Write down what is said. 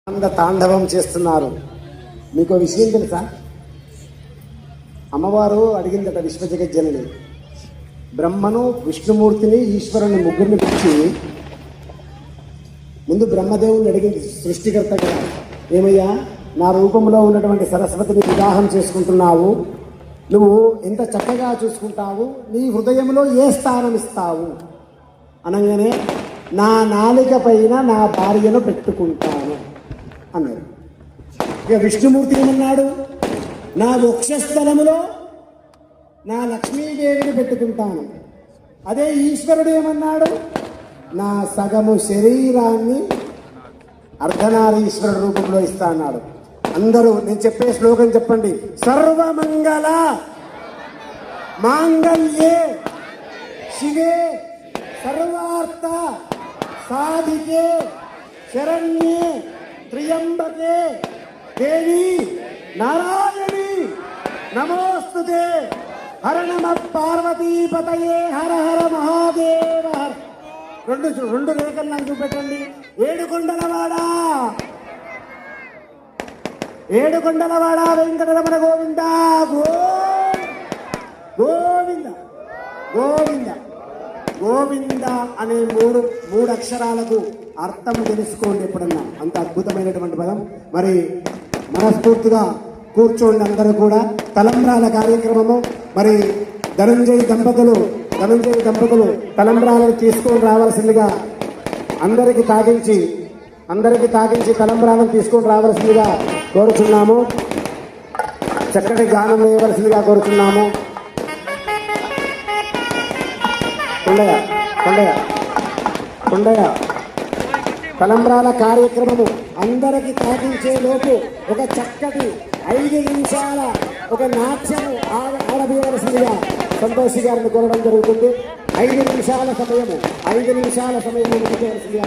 తాండవం చేస్తున్నారు. మీకు విషయం తెలుసా? అమ్మవారు అడిగిందట విశ్వజగజ్జనని, బ్రహ్మను, విష్ణుమూర్తిని, ఈశ్వరుని ముగ్గురిని పిలిచి ముందు బ్రహ్మదేవుని అడిగింది సృష్టికర్తగా, ఏమయ్యా నా రూపంలో ఉన్నటువంటి సరస్వతిని వివాహం చేసుకుంటున్నావు, నువ్వు ఎంత చక్కగా చూసుకుంటావు, నీ హృదయంలో ఏ స్థానం ఇస్తావు అనగానే నా నాలిక పైన నా భార్యను పెట్టుకుంటాను అన్నాడు. ఇక విష్ణుమూర్తి ఏమన్నాడు, నా వక్షస్థలములో నా లక్ష్మీదేవిని పెట్టుకుంటాను. అదే ఈశ్వరుడు ఏమన్నాడు, నా సగము శరీరాన్ని అర్ధనారీశ్వరుడు రూపంలో ఇస్తా అన్నాడు. అందరూ నేను చెప్పే శ్లోకం చెప్పండి. సర్వమంగళ మాంగళ్యే శివే సర్వార్థ సాధికే శరణ్యే త్ర్యంబకే దేవి నారాయణి నమోస్తుతే హర నమ పార్వతీపతయే హర హర మహాదేవ. రెండు రేఖలు నాకు చూపెట్టండి. ఏడుకొండలవాడ వెంకటరమణ గోవింద గోవింద గోవింద గోవింద అనే మూడు అక్షరాలకు అర్థం తెలుసుకోండి ఎప్పుడన్నా. అంత అద్భుతమైనటువంటి పదం. మరి మనస్ఫూర్తిగా కూర్చోండి అందరూ కూడా. తలంబ్రాల కార్యక్రమము. మరి ధనంజయ దంపతులు తలంబ్రాలను తీసుకొని రావాల్సిందిగా అందరికి తాగించి తలంబ్రాలను తీసుకొని రావాల్సిందిగా కోరుచున్నాము. చక్కటి గానం వేయవలసిందిగా కోరుచున్నాము. కొండయ్య తలంబ్రాల కార్యక్రమము అందరికి తాగించే లోపు ఒక చక్కటి 5 నిమిషాల ఒక నాట్యము ఆడబోయవలసిందిగా సంతోషి గారిని కోరడం జరుగుతుంది. 5 నిమిషాల సమయము ముగించవలసిందిగా